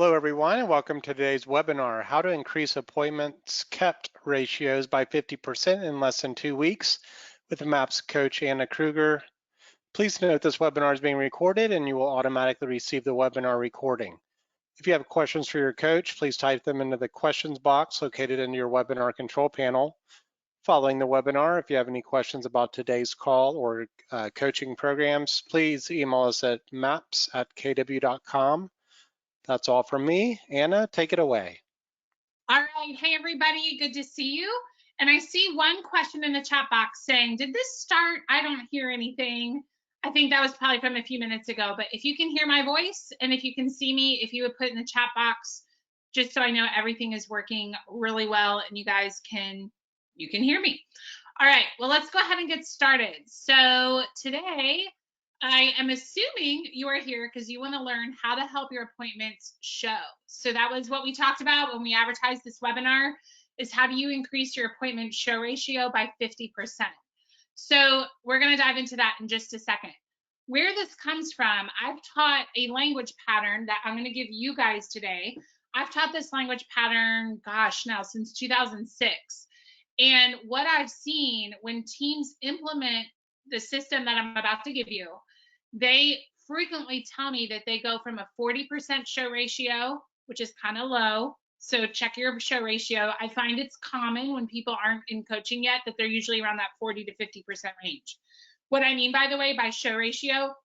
Hello, everyone, and welcome to today's webinar, How to Increase Appointments Kept Ratios by 50% in Less than 2 Weeks with MAPS coach Anna Krueger. Please note this webinar is being recorded and you will automatically receive the webinar recording. If you have questions for your coach, please type them into the questions box located in your webinar control panel. Following the webinar, if you have any questions about today's call or coaching programs, please email us at maps@kw.com. That's all from me. Anna, take it away. All right. Hey, everybody. Good to see you. And I see one question in the chat box saying, did this start? I don't hear anything. I think that was probably from a few minutes ago. But if you can hear my voice and if you can see me, if you would put in the chat box, just so I know everything is working really well and you guys can hear me. All right. Well, let's go ahead and get started. So today, I am assuming you are here because you want to learn how to help your appointments show. So that was what we talked about when we advertised this webinar, is how do you increase your appointment show ratio by 50%. So we're going to dive into that in just a second. Where this comes from, I've taught a language pattern that I'm going to give you guys today. I've taught this language pattern, gosh, now since 2006. And what I've seen when teams implement the system that I'm about to give you, they frequently tell me that they go from a 40% show ratio, which is kind of low. So check your show ratio. I find it's common when people aren't in coaching yet that they're usually around that 40 to 50% range. What I mean, by the way, by show ratio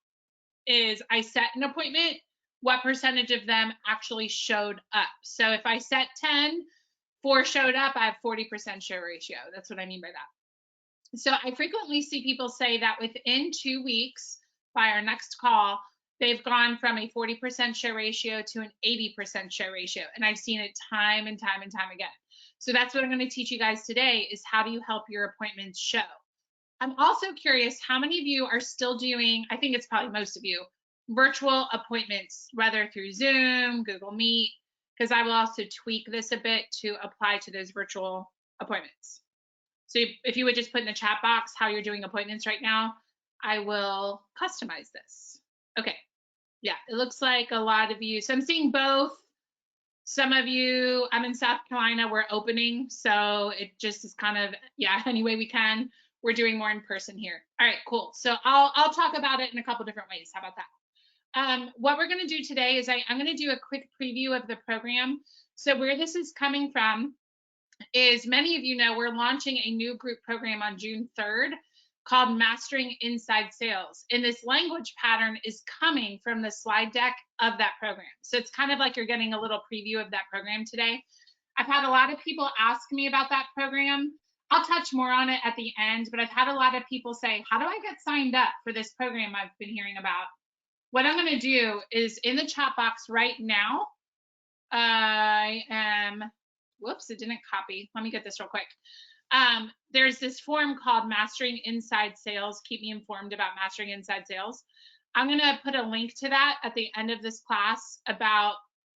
is I set an appointment, what percentage of them actually showed up. So if I set 10, 4 showed up, I have 40% show ratio. That's what I mean by that. So I frequently see people say that within 2 weeks, by our next call, they've gone from a 40% show ratio to an 80% show ratio. And I've seen it time and time and time again. So that's what I'm going to teach you guys today, is how do you help your appointments show. I'm also curious how many of you are still doing, I think it's probably most of you, virtual appointments, whether through Zoom, Google Meet, because I will also tweak this a bit to apply to those virtual appointments. So if you would just put in the chat box how you're doing appointments right now, I will customize this. Okay, yeah, it looks like a lot of you. So I'm seeing both. Some of you, I'm in South Carolina, we're opening. So it just is kind of, yeah, any way we can. We're doing more in person here. All right, cool. So I'll talk about it in a couple different ways. How about that? What we're going to do today is I'm going to do a quick preview of the program. So where this is coming from is, many of you know, we're launching a new group program on June 3rd called Mastering Inside Sales. And this language pattern is coming from the slide deck of that program. So it's kind of like you're getting a little preview of that program today. I've had a lot of people ask me about that program. I'll touch more on it at the end, but I've had a lot of people say, how do I get signed up for this program I've been hearing about? What I'm going to do is, in the chat box right now, I am, whoops, it didn't copy. Let me get this real quick. There's this form called Mastering Inside Sales. Keep me informed about Mastering Inside Sales. I'm going to put a link to that at the end of this class about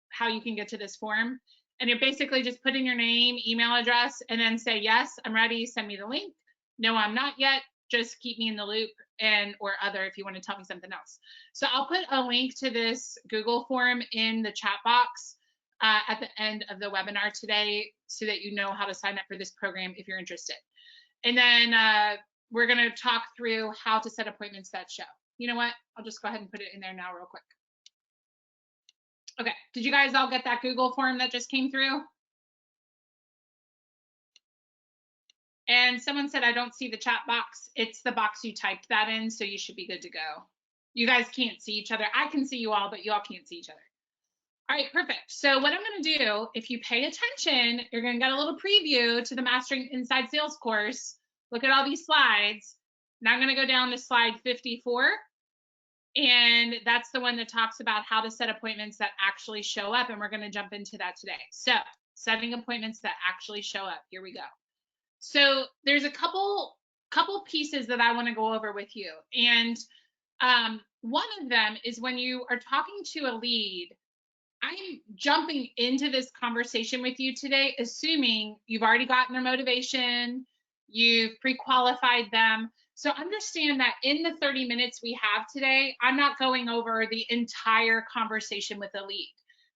how you can get to this form. And you're basically just put in your name, email address, and then say, yes, I'm ready, send me the link. No, I'm not yet. Just keep me in the loop, and or other if you want to tell me something else. So I'll put a link to this Google form in the chat box at the end of the webinar today, so that you know how to sign up for this program if you're interested. And then we're going to talk through how to set appointments that show. You know what? I'll just go ahead and put it in there now real quick. Okay, did you guys all get that Google form that just came through? And someone said, I don't see the chat box. It's the box you typed that in, so you should be good to go. You guys can't see each other. I can see you all, but you all can't see each other. All right, perfect. So what I'm going to do, if you pay attention, you're going to get a little preview to the Mastering Inside Sales course. Look at all these slides. Now I'm going to go down to slide 54. And that's the one that talks about how to set appointments that actually show up. And we're going to jump into that today. So setting appointments that actually show up. Here we go. So there's a couple pieces that I want to go over with you. And one of them is, when you are talking to a lead, I'm jumping into this conversation with you today, assuming you've already gotten their motivation, you've pre-qualified them. So understand that in the 30 minutes we have today, I'm not going over the entire conversation with a lead.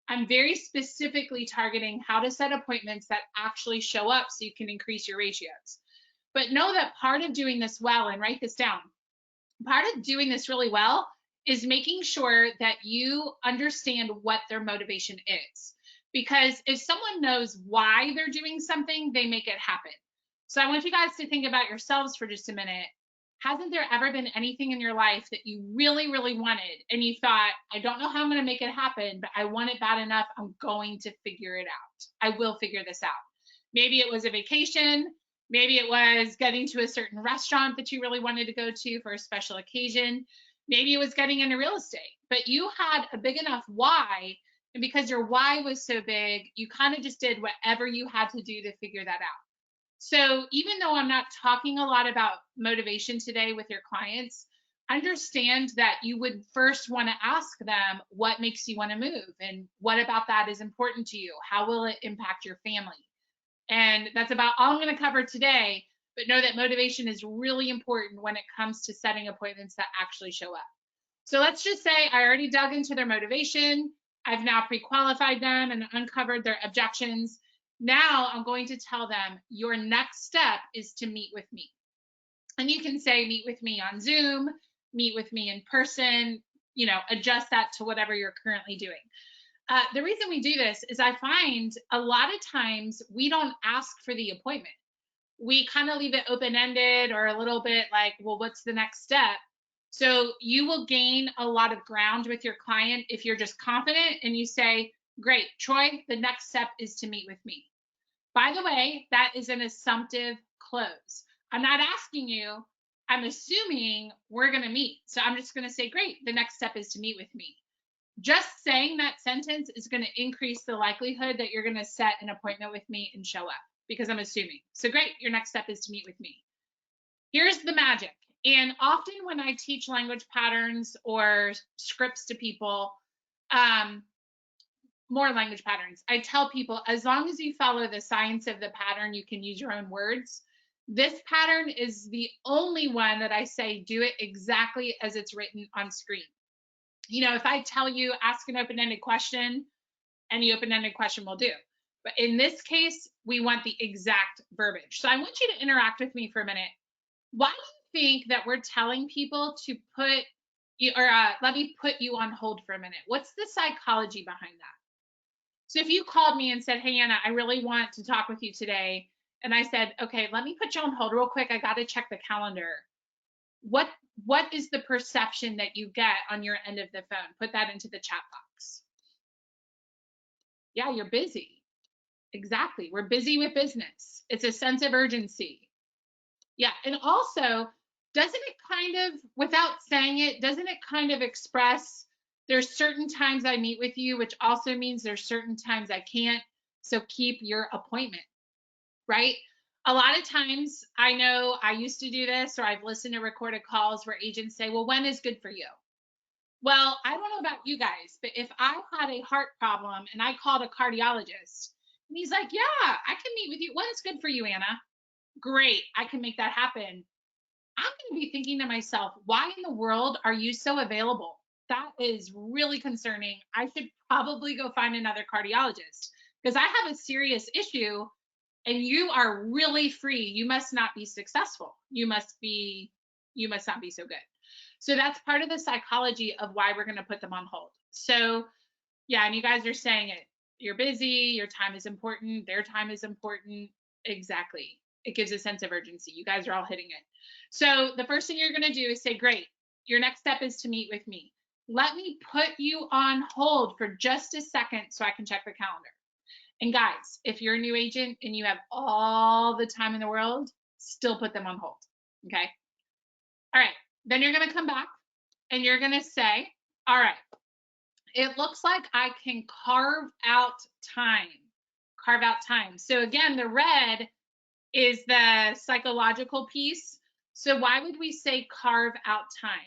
I'm very specifically targeting how to set appointments that actually show up so you can increase your ratios. But know that part of doing this well, and write this down, part of doing this really well is making sure that you understand what their motivation is. Because if someone knows why they're doing something, they make it happen. So I want you guys to think about yourselves for just a minute. Hasn't there ever been anything in your life that you really, really wanted and you thought, I don't know how I'm going to make it happen, but I want it bad enough. I'm going to figure it out. I will figure this out. Maybe it was a vacation. Maybe it was getting to a certain restaurant that you really wanted to go to for a special occasion. Maybe it was getting into real estate, but you had a big enough why. And because your why was so big, you kind of just did whatever you had to do to figure that out. So even though I'm not talking a lot about motivation today with your clients, understand that you would first want to ask them what makes you want to move and what about that is important to you? How will it impact your family? And that's about all I'm going to cover today, but know that motivation is really important when it comes to setting appointments that actually show up. So let's just say I already dug into their motivation. I've now pre-qualified them and uncovered their objections. Now I'm going to tell them your next step is to meet with me. And you can say meet with me on Zoom, meet with me in person, adjust that to whatever you're currently doing. The reason we do this is I find a lot of times we don't ask for the appointment. We kind of leave it open-ended or a little bit like, well, what's the next step? So you will gain a lot of ground with your client if you're just confident and you say, great, Troy, the next step is to meet with me. By the way, that is an assumptive close. I'm not asking you, I'm assuming we're going to meet. So I'm just going to say, great, the next step is to meet with me. Just saying that sentence is going to increase the likelihood that you're going to set an appointment with me and show up because I'm assuming. So great, your next step is to meet with me. Here's the magic. And often when I teach language patterns or scripts to people, more language patterns, I tell people, as long as you follow the science of the pattern, you can use your own words. This pattern is the only one that I say, do it exactly as it's written on screen. If I tell you ask an open-ended question, any open-ended question will do. But in this case, we want the exact verbiage. So I want you to interact with me for a minute. Why do you think that we're telling people to put you, or let me put you on hold for a minute? What's the psychology behind that? So if you called me and said, hey, Anna, I really want to talk with you today. And I said, okay, let me put you on hold real quick. I got to check the calendar. What is the perception that you get on your end of the phone? Put that into the chat box. Yeah, you're busy. Exactly. We're busy with business. It's a sense of urgency. Yeah. And also, doesn't it kind of, without saying it, doesn't it kind of express there's certain times I meet with you, which also means there's certain times I can't. So keep your appointment, right? A lot of times I know I used to do this, or I've listened to recorded calls where agents say, well, when is good for you? Well, I don't know about you guys, but if I had a heart problem and I called a cardiologist and he's like, yeah, I can meet with you. When's good for you, Anna? Great, I can make that happen. I'm going to be thinking to myself, why in the world are you so available? That is really concerning. I should probably go find another cardiologist because I have a serious issue and you are really free. You must not be successful. You must not be so good. So that's part of the psychology of why we're going to put them on hold. So yeah, and you guys are saying it. You're busy, your time is important, their time is important. Exactly. It gives a sense of urgency. You guys are all hitting it. So the first thing you're going to do is say, great, your next step is to meet with me. Let me put you on hold for just a second so I can check the calendar. And guys, if you're a new agent and you have all the time in the world, still put them on hold. Okay. All right. Then you're going to come back and you're going to say, all right, it looks like I can carve out time. Carve out time. So again, the red is the psychological piece. So why would we say carve out time?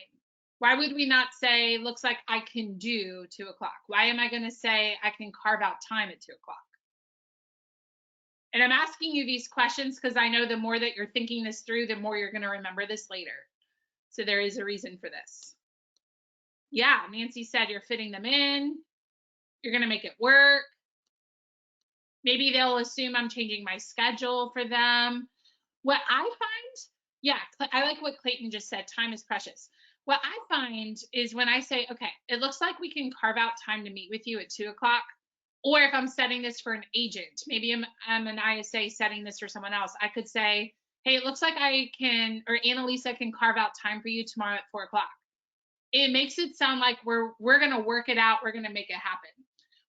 Why would we not say, looks like I can do 2 o'clock? Why am I going to say I can carve out time at 2 o'clock? And I'm asking you these questions because I know the more that you're thinking this through, the more you're going to remember this later. So there is a reason for this. Yeah, Nancy said you're fitting them in. You're going to make it work. Maybe they'll assume I'm changing my schedule for them. What I find, yeah, I like what Clayton just said, time is precious. What I find is when I say, okay, it looks like we can carve out time to meet with you at 2 o'clock, or if I'm setting this for an agent, maybe I'm an ISA setting this for someone else, I could say, hey, it looks like I can, or Annalisa can carve out time for you tomorrow at 4 o'clock. It makes it sound like we're going to work it out, we're going to make it happen.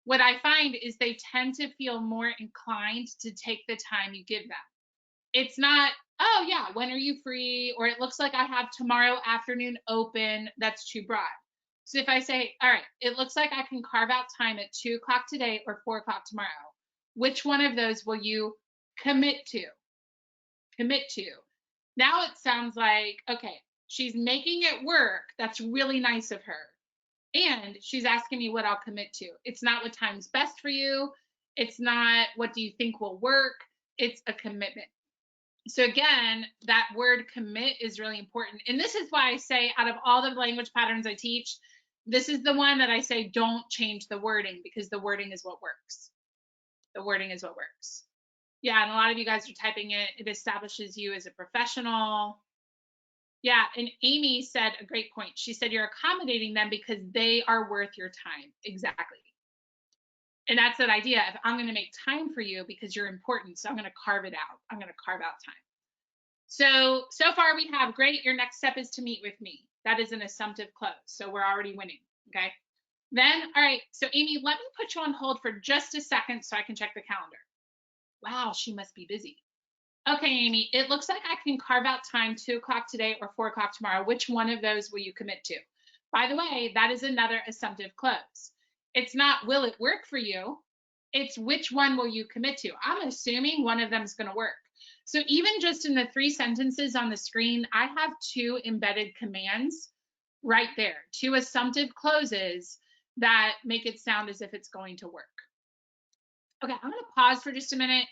What I find is they tend to feel more inclined to take the time you give them. It's not, oh yeah, when are you free? Or it looks like I have tomorrow afternoon open. That's too broad. So if I say, all right, it looks like I can carve out time at 2 o'clock today or 4 o'clock tomorrow, which one of those will you commit to? Commit to. Now it sounds like, okay, she's making it work. That's really nice of her. And she's asking me what I'll commit to. It's not what time's best for you. It's not what do you think will work. It's a commitment. So again, that word commit is really important. And this is why I say out of all the language patterns I teach, this is the one that I say don't change the wording, because the wording is what works. The wording is what works. Yeah, and a lot of you guys are typing it. It establishes you as a professional. Yeah, and Amy said a great point. She said you're accommodating them because they are worth your time. Exactly. And that's that idea of I'm going to make time for you because you're important. So I'm going to carve it out. I'm going to carve out time. So far we have great. Your next step is to meet with me. That is an assumptive close. So we're already winning. Okay. Then, all right. So Amy, let me put you on hold for just a second so I can check the calendar. Wow, she must be busy. Okay, Amy, it looks like I can carve out time 2 o'clock today or 4 o'clock tomorrow. Which one of those will you commit to? By the way, that is another assumptive close. It's not, will it work for you? It's which one will you commit to? I'm assuming one of them is going to work. So even just in the 3 sentences on the screen, I have 2 embedded commands right there, 2 assumptive closes that make it sound as if it's going to work. Okay, I'm going to pause for just a minute.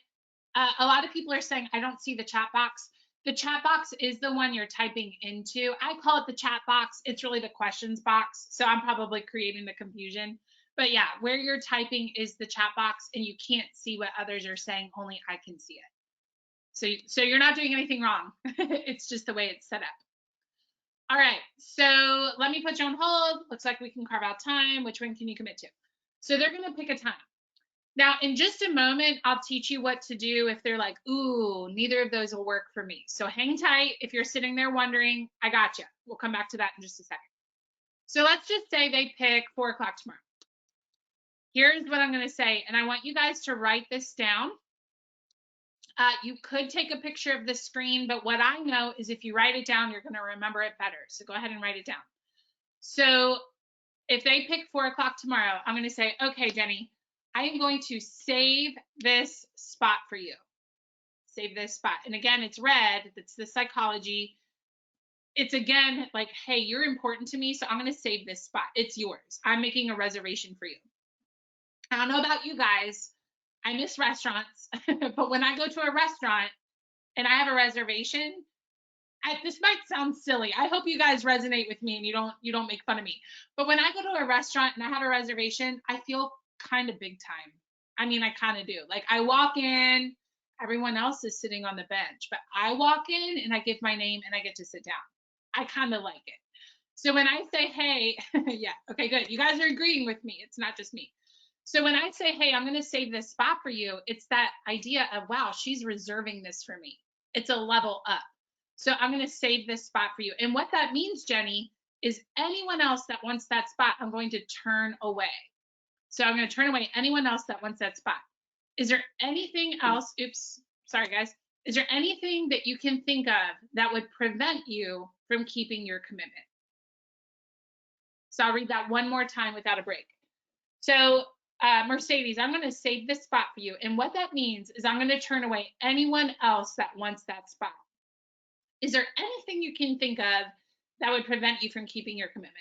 A lot of people are saying, I don't see the chat box. The chat box is the one you're typing into. I call it the chat box. It's really the questions box. So I'm probably creating the confusion. But yeah, where you're typing is the chat box, and you can't see what others are saying. Only I can see it. So you're not doing anything wrong. It's just the way it's set up. All right, so let me put you on hold. Looks like we can carve out time. Which one can you commit to? So they're going to pick a time. Now, in just a moment, I'll teach you what to do if they're like, ooh, neither of those will work for me. So hang tight. If you're sitting there wondering, I got you. We'll come back to that in just a second. So let's just say they pick 4 o'clock tomorrow. Here's what I'm going to say, and I want you guys to write this down. You could take a picture of the screen, but what I know is if you write it down, you're going to remember it better. So go ahead and write it down. So if they pick 4 o'clock tomorrow, I'm going to say, okay, Jenny, I am going to save this spot for you. Save this spot. And again, it's red. That's the psychology. It's again like, hey, you're important to me, so I'm going to save this spot. It's yours. I'm making a reservation for you. I don't know about you guys. I miss restaurants, but when I go to a restaurant and I have a reservation, this might sound silly. I hope you guys resonate with me and you don't make fun of me. But when I go to a restaurant and I have a reservation, I feel kind of big time. I mean, I kind of do. Like I walk in, everyone else is sitting on the bench, but I walk in and I give my name and I get to sit down. I kind of like it. So when I say, hey, yeah, okay, good. You guys are agreeing with me. It's not just me. So when I say, hey, I'm going to save this spot for you, it's that idea of, wow, she's reserving this for me. It's a level up. So I'm going to save this spot for you. And what that means, Jenny, is anyone else that wants that spot, I'm going to turn away. So I'm going to turn away anyone else that wants that spot. Is there anything else? Oops, sorry, guys. Is there anything that you can think of that would prevent you from keeping your commitment? So I'll read that one more time without a break. So Mercedes, I'm going to save this spot for you. And what that means is I'm going to turn away anyone else that wants that spot. Is there anything you can think of that would prevent you from keeping your commitment?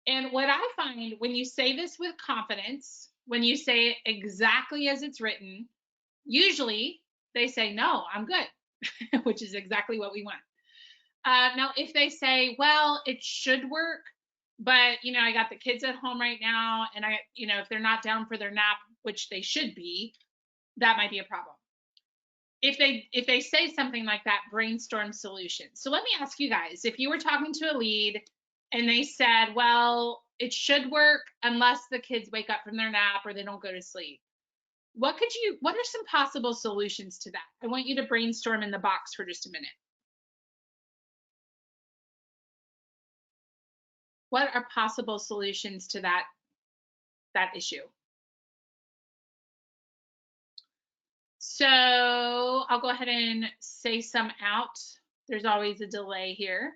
And what I find when you say this with confidence, when you say it exactly as it's written, usually they say, no, I'm good, which is exactly what we want. Now, if they say, well, it should work, but I got the kids at home right now, and if they're not down for their nap, which they should be, that might be a problem. If they say something like that, brainstorm solutions. So let me ask you guys, if you were talking to a lead and they said, well, it should work unless the kids wake up from their nap or they don't go to sleep, what are some possible solutions to that? I want you to brainstorm in the box for just a minute. What are possible solutions to that issue? So I'll go ahead and say some out. There's always a delay here.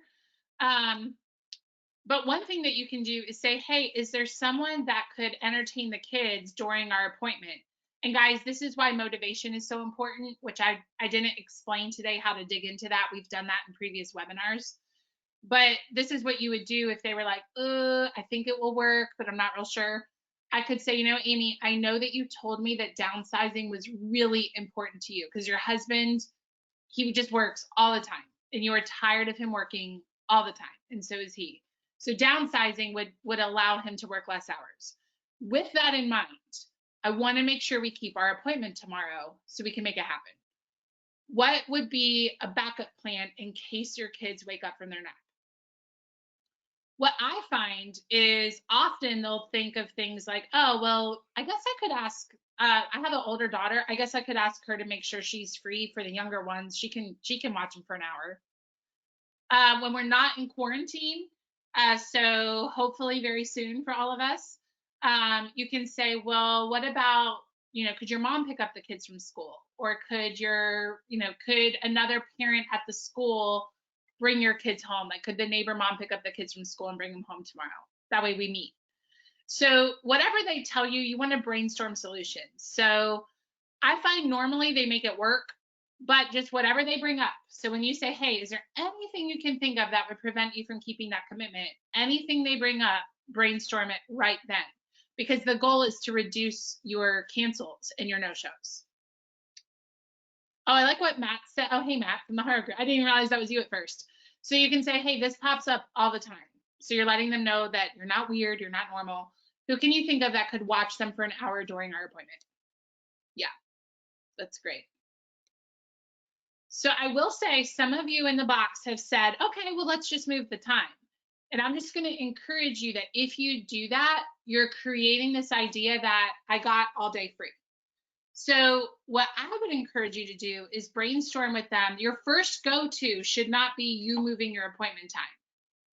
But one thing that you can do is say, hey, is there someone that could entertain the kids during our appointment? And guys, this is why motivation is so important, which I didn't explain today how to dig into that. We've done that in previous webinars. But this is what you would do if they were like, I think it will work, but I'm not real sure. I could say, Amy, I know that you told me that downsizing was really important to you because your husband, he just works all the time and you are tired of him working all the time. And so is he. So downsizing would allow him to work less hours. With that in mind, I want to make sure we keep our appointment tomorrow so we can make it happen. What would be a backup plan in case your kids wake up from their nap? What I find is often they'll think of things like, oh, well, I guess I could ask, I have an older daughter. I guess I could ask her to make sure she's free for the younger ones. She can watch them for an hour. When we're not in quarantine, so hopefully very soon for all of us, you can say, well, what about, could your mom pick up the kids from school? Or could could another parent at the school bring your kids home? Like, could the neighbor mom pick up the kids from school and bring them home tomorrow? That way we meet. So whatever they tell you, you want to brainstorm solutions. So I find normally they make it work, but just whatever they bring up. So when you say, hey, is there anything you can think of that would prevent you from keeping that commitment? Anything they bring up, brainstorm it right then, because the goal is to reduce your cancels and your no-shows. Oh, I like what Matt said. Oh, hey, Matt from the horror group. I didn't even realize that was you at first. So you can say, hey, this pops up all the time. So you're letting them know that you're not weird, you're not normal. Who can you think of that could watch them for an hour during our appointment? Yeah, that's great. So I will say some of you in the box have said, okay, well, let's just move the time. And I'm just going to encourage you that if you do that, you're creating this idea that I got all day free. So what I would encourage you to do is brainstorm with them. Your first go-to should not be you moving your appointment time.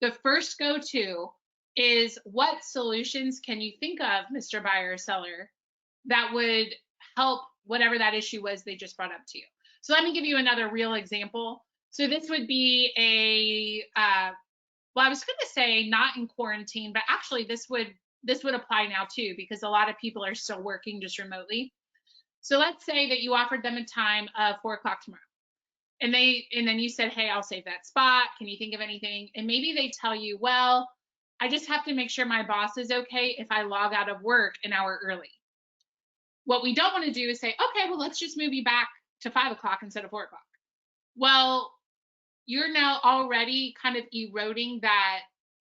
The first go-to is what solutions can you think of, Mr. Buyer or Seller, that would help whatever that issue was they just brought up to you. So let me give you another real example. So this would be well, I was going to say not in quarantine, but actually this would apply now too, because a lot of people are still working just remotely. So let's say that you offered them a time of 4 o'clock tomorrow. And then you said, hey, I'll save that spot. Can you think of anything? And maybe they tell you, well, I just have to make sure my boss is okay if I log out of work an hour early. What we don't want to do is say, okay, well, let's just move you back to 5 o'clock instead of 4 o'clock. Well, you're now already kind of eroding that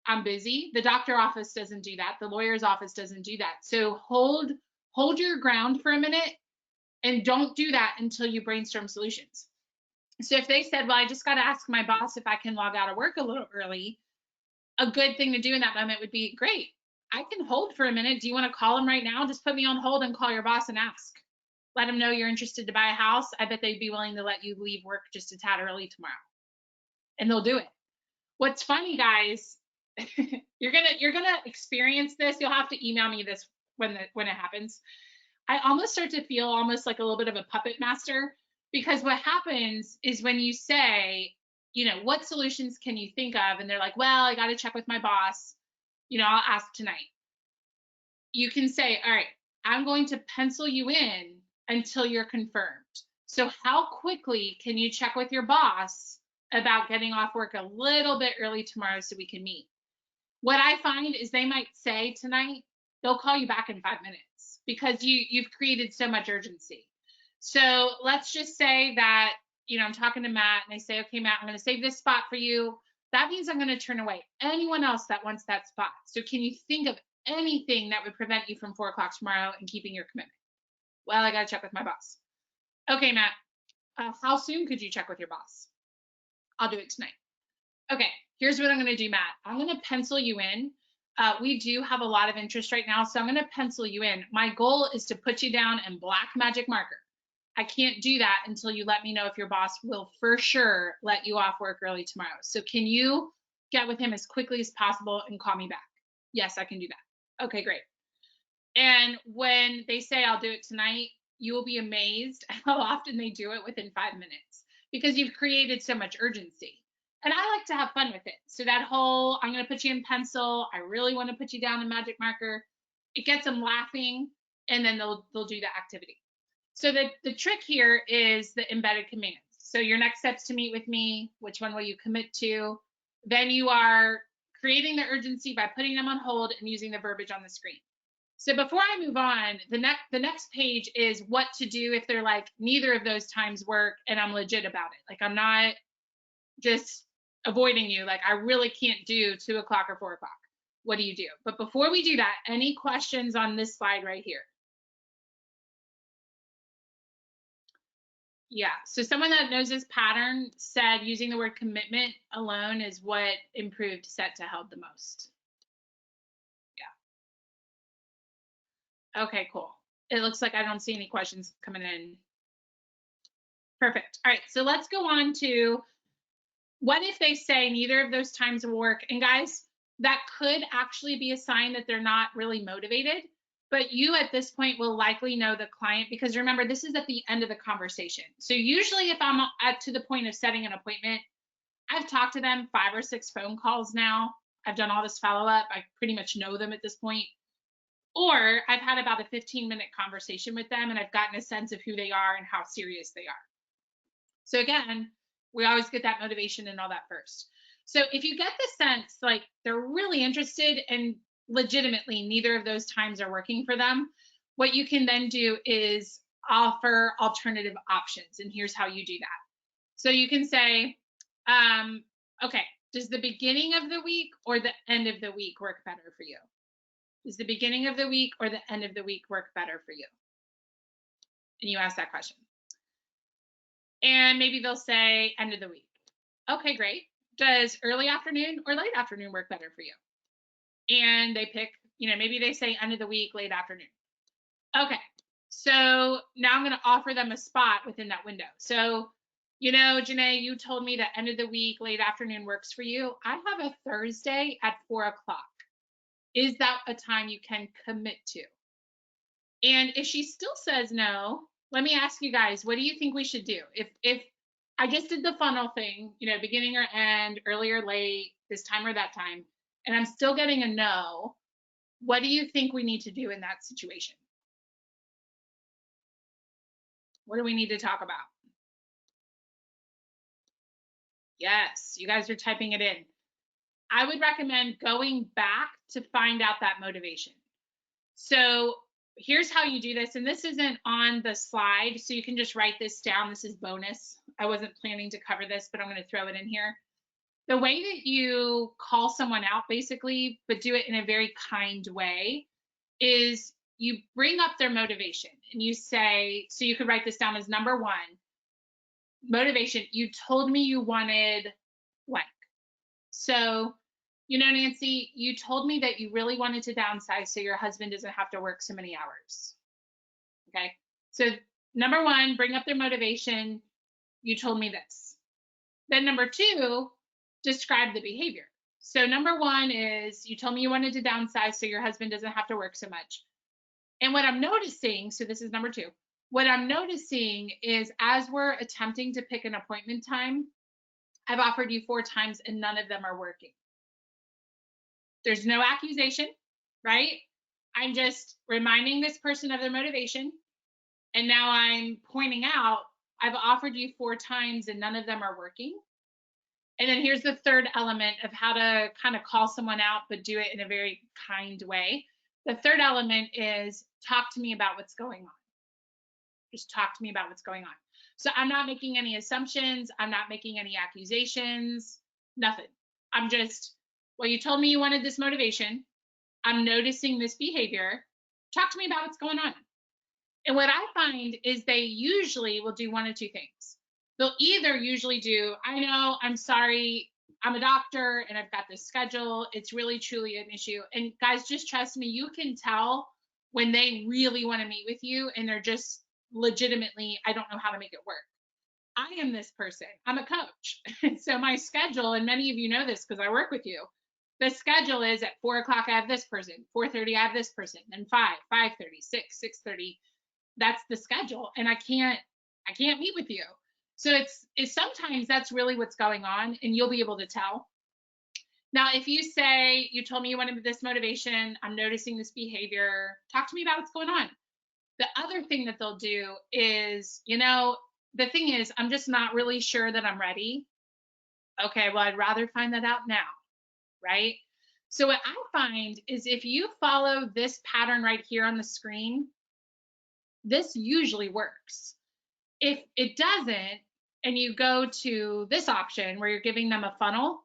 I'm busy. The doctor office doesn't do that. The lawyer's office doesn't do that. So hold your ground for a minute and don't do that until you brainstorm solutions. So if they said, well, I just got to ask my boss if I can log out of work a little early, a good thing to do in that moment would be, great, I can hold for a minute. Do you want to call them right now? Just put me on hold and call your boss and ask. Let them know you're interested to buy a house. I bet they'd be willing to let you leave work just a tad early tomorrow. And they'll do it. What's funny, guys, you're gonna experience this. You'll have to email me this when it happens. I almost start to feel almost like a little bit of a puppet master, because what happens is when you say, what solutions can you think of? And they're like, well, I got to check with my boss. I'll ask tonight. You can say, all right, I'm going to pencil you in until you're confirmed. So how quickly can you check with your boss about getting off work a little bit early tomorrow so we can meet? What I find is they might say tonight, they'll call you back in 5 minutes because you've created so much urgency. So let's just say that, I'm talking to Matt and I say, okay, Matt, I'm going to save this spot for you. that means I'm going to turn away anyone else that wants that spot. So can you think of anything that would prevent you from 4 o'clock tomorrow and keeping your commitment? Well, I got to check with my boss. Okay, Matt, how soon could you check with your boss? I'll do it tonight. Okay, here's what I'm going to do, Matt. I'm going to pencil you in. We do have a lot of interest right now, so I'm going to pencil you in. My goal is to put you down in black magic marker. I can't do that until you let me know if your boss will for sure let you off work early tomorrow. So can you get with him as quickly as possible and call me back? Yes, I can do that. Okay, great. And when they say I'll do it tonight, you will be amazed how often they do it within 5 minutes because you've created so much urgency. And I like to have fun with it. So that whole, I'm going to put you in pencil, I really want to put you down in magic marker, it gets them laughing, and then they'll do the activity. So the trick here is the embedded commands. So your next steps to meet with me, which one will you commit to? Then you are creating the urgency by putting them on hold and using the verbiage on the screen. So before I move on, the next page is what to do if they're like, neither of those times work and I'm legit about it. Like I'm not just avoiding you. Like I really can't do 2 o'clock or 4 o'clock. What do you do? But before we do that, any questions on this slide right here? Yeah, so someone that knows this pattern said using the word commitment alone is what improved set to held the most. Yeah. Okay, cool. It looks like I don't see any questions coming in. Perfect. All right, so let's go on to what if they say neither of those times will work? And guys, that could actually be a sign that they're not really motivated. But you at this point will likely know the client because remember, this is at the end of the conversation. So usually if I'm to the point of setting an appointment, I've talked to them 5 or 6 phone calls now. I've done all this follow-up. I pretty much know them at this point. Or I've had about a 15-minute conversation with them and I've gotten a sense of who they are and how serious they are. So again, we always get that motivation and all that first. So if you get the sense like they're really interested and legitimately neither of those times are working for them, what you can then do is offer alternative options. And here's how you do that. So you can say, okay, does the beginning of the week or the end of the week work better for you? Does the beginning of the week or the end of the week work better for you? And you ask that question. And maybe they'll say end of the week. Okay, great. Does early afternoon or late afternoon work better for you? And they pick, maybe they say end of the week, late afternoon. Okay, so now I'm going to offer them a spot within that window. So, Janae, you told me that end of the week, late afternoon works for you. I have a Thursday at 4 o'clock. Is that a time you can commit to? And if she still says no, let me ask you guys, what do you think we should do? If I just did the funnel thing, beginning or end, early or late, this time or that time, and I'm still getting a no, what do you think we need to do in that situation? What do we need to talk about? Yes, you guys are typing it in. I would recommend going back to find out that motivation. So here's how you do this, and this isn't on the slide, so you can just write this down. This is bonus. I wasn't planning to cover this, but I'm going to throw it in here. The way that you call someone out, basically, but do it in a very kind way, is you bring up their motivation and you say, so you could write this down as number 1, motivation. You told me you wanted blank. So, Nancy, you told me that you really wanted to downsize so your husband doesn't have to work so many hours. Okay. So number 1, bring up their motivation. You told me this. Then number 2, describe the behavior. So number 1 is you told me you wanted to downsize so your husband doesn't have to work so much. And what I'm noticing, so this is number 2, what I'm noticing is as we're attempting to pick an appointment time, I've offered you 4 times and none of them are working. There's no accusation, right? I'm just reminding this person of their motivation. And now I'm pointing out, I've offered you 4 times and none of them are working. And then here's the third element of how to kind of call someone out, but do it in a very kind way. The third element is talk to me about what's going on. Just talk to me about what's going on. So I'm not making any assumptions. I'm not making any accusations, nothing. well, you told me you wanted this motivation. I'm noticing this behavior. Talk to me about what's going on. And what I find is they usually will do one of two things. They'll either usually do, I know, I'm sorry, I'm a doctor and I've got this schedule. It's really truly an issue. And guys, just trust me, you can tell when they really want to meet with you and they're just legitimately, I don't know how to make it work. I am this person. I'm a coach. So my schedule, and many of you know this because I work with you, the schedule is at 4 o'clock, I have this person, 4:30, I have this person, then 5:30, 6:30. That's the schedule. And I can't meet with you. So it's sometimes that's really what's going on, and you'll be able to tell. Now, if you say, you told me you wanted this motivation, I'm noticing this behavior, talk to me about what's going on. The other thing that they'll do is, the thing is, I'm just not really sure that I'm ready. Okay, well, I'd rather find that out now, right? So what I find is if you follow this pattern right here on the screen, this usually works. If it doesn't, and you go to this option where you're giving them a funnel,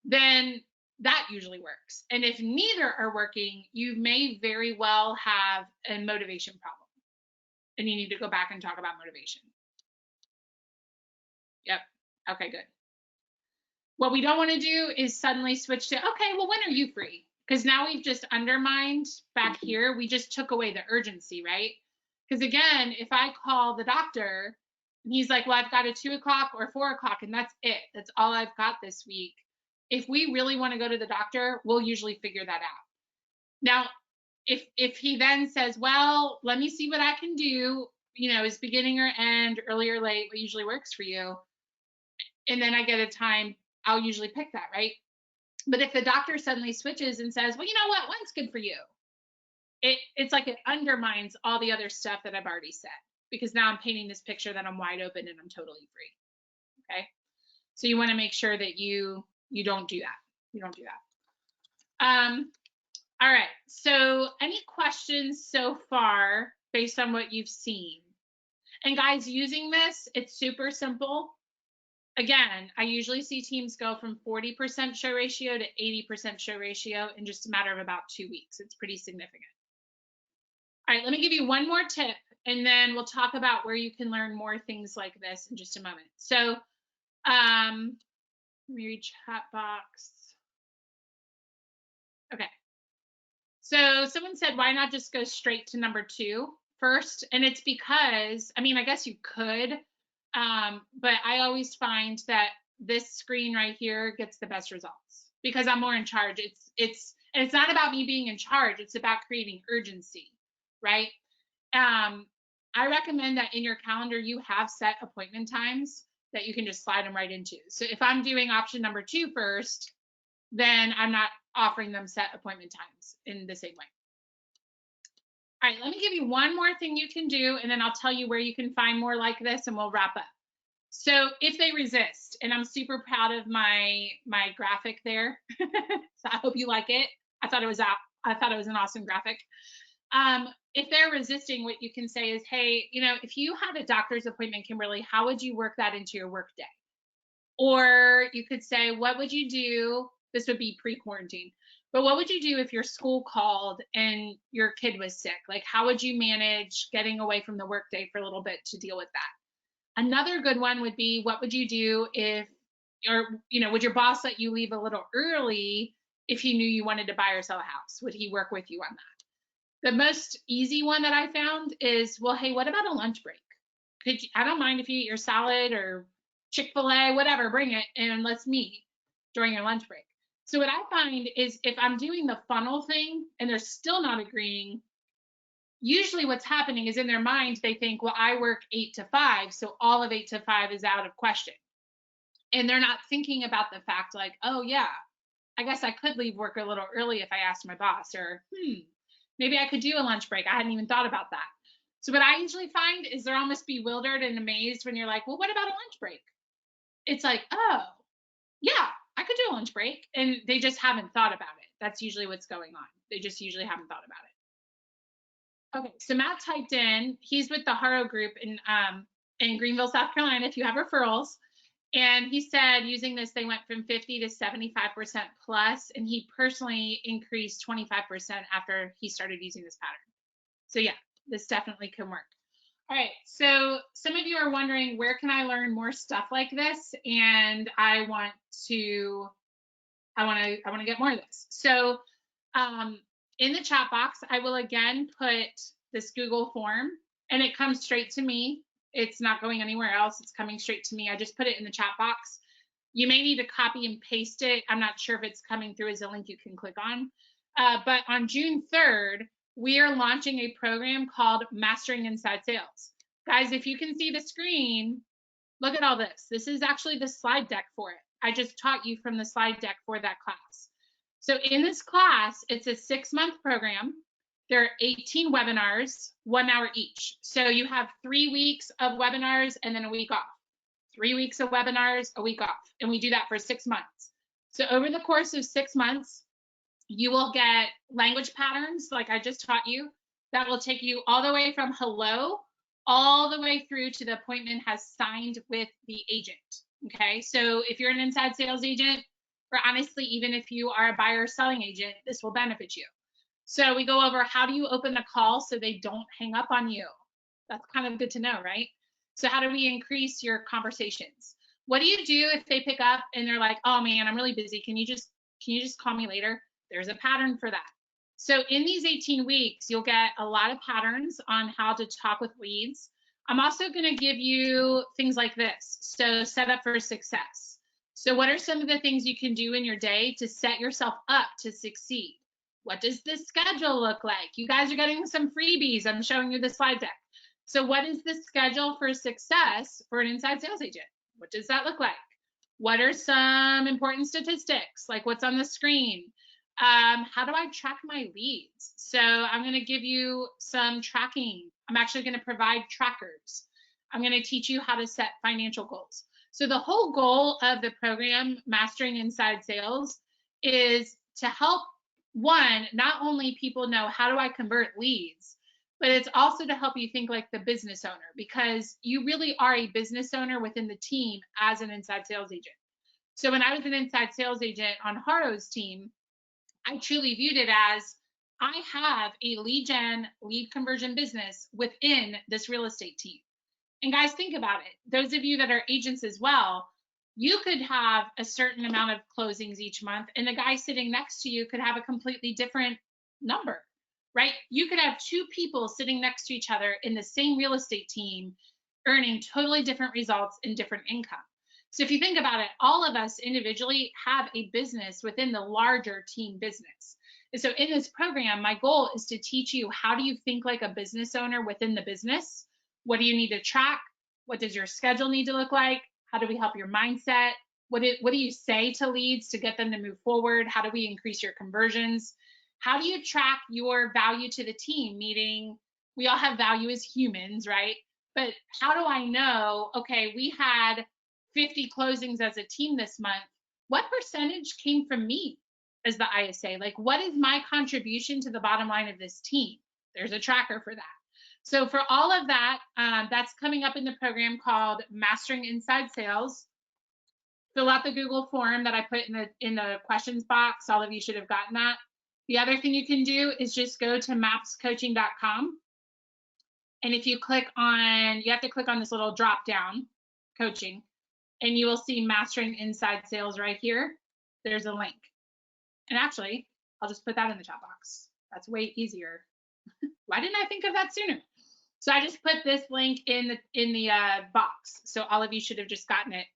then that usually works. And if neither are working, you may very well have a motivation problem. And you need to go back and talk about motivation. Yep. Okay, good. What we don't want to do is suddenly switch to, okay, well, when are you free? Because now we've just undermined back here. We just took away the urgency, right? Because again, if I call the doctor and he's like, well, I've got a 2 o'clock or 4 o'clock, and that's it. That's all I've got this week. If we really want to go to the doctor, we'll usually figure that out. Now, if he then says, well, let me see what I can do, is beginning or end, early or late, what usually works for you, and then I get a time, I'll usually pick that, right? But if the doctor suddenly switches and says, well, you know what, when's good for you? It's like it undermines all the other stuff that I've already said, because now I'm painting this picture that I'm wide open and I'm totally free. Okay. So you want to make sure that you don't do that. You don't do that. All right. So any questions so far based on what you've seen? And guys, using this, it's super simple. Again, I usually see teams go from 40% show ratio to 80% show ratio in just a matter of about 2 weeks. It's pretty significant. All right, let me give you one more tip, and then we'll talk about where you can learn more things like this in just a moment. So let me read chat box. Okay. So someone said, why not just go straight to number 2 first? And it's because, I guess you could, but I always find that this screen right here gets the best results because I'm more in charge. It's not about me being in charge. It's about creating urgency, right? I recommend that in your calendar, you have set appointment times that you can just slide them right into. So if I'm doing option number 2 first, then I'm not offering them set appointment times in the same way. All right, let me give you one more thing you can do, and then I'll tell you where you can find more like this, and we'll wrap up. So if they resist, and I'm super proud of my graphic there, so I hope you like it. I thought it was an awesome graphic. If they're resisting, what you can say is, hey, if you had a doctor's appointment, Kimberly, how would you work that into your work day? Or you could say, what would you do? This would be pre-quarantine. But what would you do if your school called and your kid was sick? Like, how would you manage getting away from the workday for a little bit to deal with that? Another good one would be, what would you do if, would your boss let you leave a little early if he knew you wanted to buy or sell a house? Would he work with you on that? The most easy one that I found is, well, hey, what about a lunch break? I don't mind if you eat your salad or Chick-fil-A, whatever, bring it, and let's meet during your lunch break. So what I find is if I'm doing the funnel thing and they're still not agreeing, usually what's happening is in their mind, they think, well, I work 8 to 5, so all of 8 to 5 is out of question. And they're not thinking about the fact like, oh yeah, I guess I could leave work a little early if I asked my boss, or maybe I could do a lunch break. I hadn't even thought about that. So what I usually find is they're almost bewildered and amazed when you're like, well, what about a lunch break? It's like, oh, yeah, I could do a lunch break. And they just haven't thought about it. That's usually what's going on. They just usually haven't thought about it. Okay, so Matt typed in, he's with the Haro group in Greenville, South Carolina, if you have referrals. And he said using this, they went from 50 to 75% plus, and he personally increased 25% after he started using this pattern. So yeah, this definitely can work. All right, so some of you are wondering, where can I learn more stuff like this? And I want to get more of this. So in the chat box, I will again put this Google form, and it comes straight to me. It's not going anywhere else. It's coming straight to me. I just put it in the chat box. You may need to copy and paste it. I'm not sure if it's coming through as a link you can click on. But on June 3rd, we are launching a program called Mastering Inside Sales. Guys, if you can see the screen, look at all this. This is actually the slide deck for it. I just taught you from the slide deck for that class. So in this class, it's a 6-month program. There are 18 webinars, 1 hour each. So you have 3 weeks of webinars and then a week off. 3 weeks of webinars, a week off. And we do that for 6 months. So over the course of 6 months, you will get language patterns like I just taught you that will take you all the way from hello all the way through to the appointment has signed with the agent. Okay, so if you're an inside sales agent, or honestly, even if you are a buyer or selling agent, this will benefit you. So we go over how do you open the call so they don't hang up on you. That's kind of good to know, right? So how do we increase your conversations? What do you do if they pick up and they're like, oh man, I'm really busy. Can you just call me later? There's a pattern for that. So in these 18 weeks, you'll get a lot of patterns on how to talk with leads. I'm also going to give you things like this. So set up for success. So what are some of the things you can do in your day to set yourself up to succeed? What does the schedule look like? You guys are getting some freebies. I'm showing you the slide deck. So what is the schedule for success for an inside sales agent? What does that look like? What are some important statistics? Like what's on the screen? How do I track my leads? So I'm going to give you some tracking. I'm actually going to provide trackers. I'm going to teach you how to set financial goals. So the whole goal of the program, Mastering Inside Sales, is to help, one, not only people know how do I convert leads, but it's also to help you think like the business owner, because you really are a business owner within the team as an inside sales agent. So when I was an inside sales agent on Haro's team, I truly viewed it as I have a lead gen, lead conversion business within this real estate team. And guys, think about it. Those of you that are agents as well, you could have a certain amount of closings each month, and the guy sitting next to you could have a completely different number, right? You could have 2 people sitting next to each other in the same real estate team earning totally different results and different income. So if you think about it, all of us individually have a business within the larger team business. And so in this program, my goal is to teach you how do you think like a business owner within the business? What do you need to track? What does your schedule need to look like? How do we help your mindset? What do you say to leads to get them to move forward? How do we increase your conversions? How do you track your value to the team? Meaning we all have value as humans, right? But how do I know, okay, we had 50 closings as a team this month. What percentage came from me as the ISA? Like, what is my contribution to the bottom line of this team? There's a tracker for that. So for all of that, that's coming up in the program called Mastering Inside Sales. Fill out the Google form that I put in the questions box. All of you should have gotten that. The other thing you can do is just go to mapscoaching.com. And if you click on, you have to click on this little drop down, coaching, and you will see Mastering Inside Sales right here. There's a link. And actually, I'll just put that in the chat box. That's way easier. Why didn't I think of that sooner? So I just put this link in the box. So all of you should have just gotten it.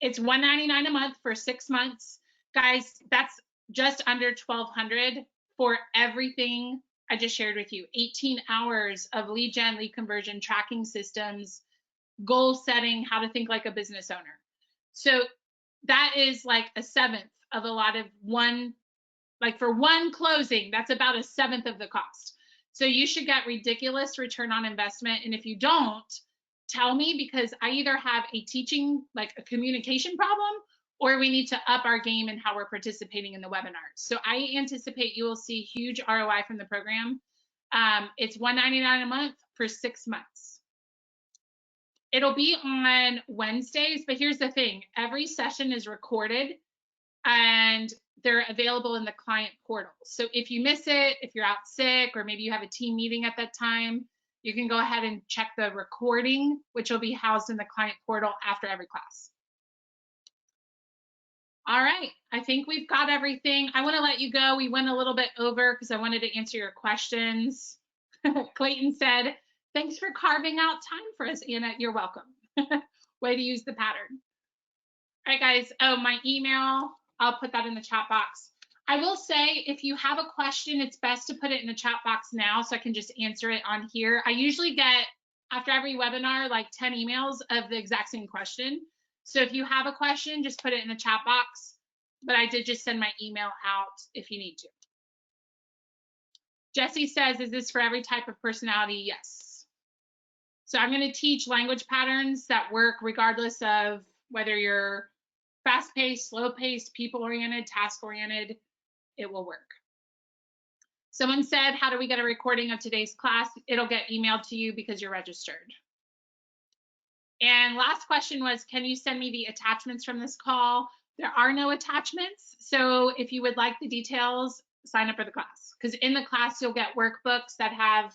It's $199 a month for 6 months. Guys, that's just under $1,200 for everything I just shared with you. 18 hours of lead gen, lead conversion, tracking systems, goal setting, how to think like a business owner. So that is like a seventh of a lot of one, like for one closing, that's about a seventh of the cost. So you should get ridiculous return on investment. And if you don't, tell me, because I either have a teaching, like a communication problem, or we need to up our game in how we're participating in the webinars. So I anticipate you will see huge ROI from the program. It's $199 a month for 6 months. It'll be on Wednesdays, but here's the thing. Every session is recorded and they're available in the client portal. So if you miss it, if you're out sick, or maybe you have a team meeting at that time, you can go ahead and check the recording, which will be housed in the client portal after every class. All right, I think we've got everything. I want to let you go. We went a little bit over because I wanted to answer your questions. Clayton said, thanks for carving out time for us, Anna. You're welcome. Way to use the pattern. All right, guys. Oh, my email, I'll put that in the chat box. I will say, if you have a question, it's best to put it in the chat box now so I can just answer it on here. I usually get, after every webinar, like 10 emails of the exact same question. So if you have a question, just put it in the chat box. But I did just send my email out if you need to. Jesse says, is this for every type of personality? Yes. So I'm going to teach language patterns that work regardless of whether you're fast-paced, slow-paced, people-oriented, task-oriented. It will work. Someone said, how do we get a recording of today's class? It'll get emailed to you because you're registered. And last question was, can you send me the attachments from this call? There are no attachments. So if you would like the details, sign up for the class. Because in the class, you'll get workbooks that have,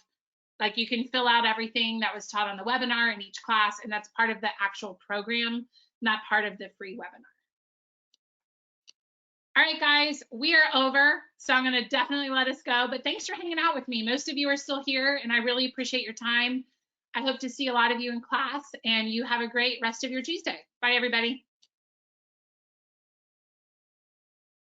like, you can fill out everything that was taught on the webinar in each class, and that's part of the actual program, not part of the free webinar. All right, guys, we are over. So I'm going to definitely let us go. But thanks for hanging out with me. Most of you are still here, and I really appreciate your time. I hope to see a lot of you in class, and you have a great rest of your Tuesday. Bye, everybody.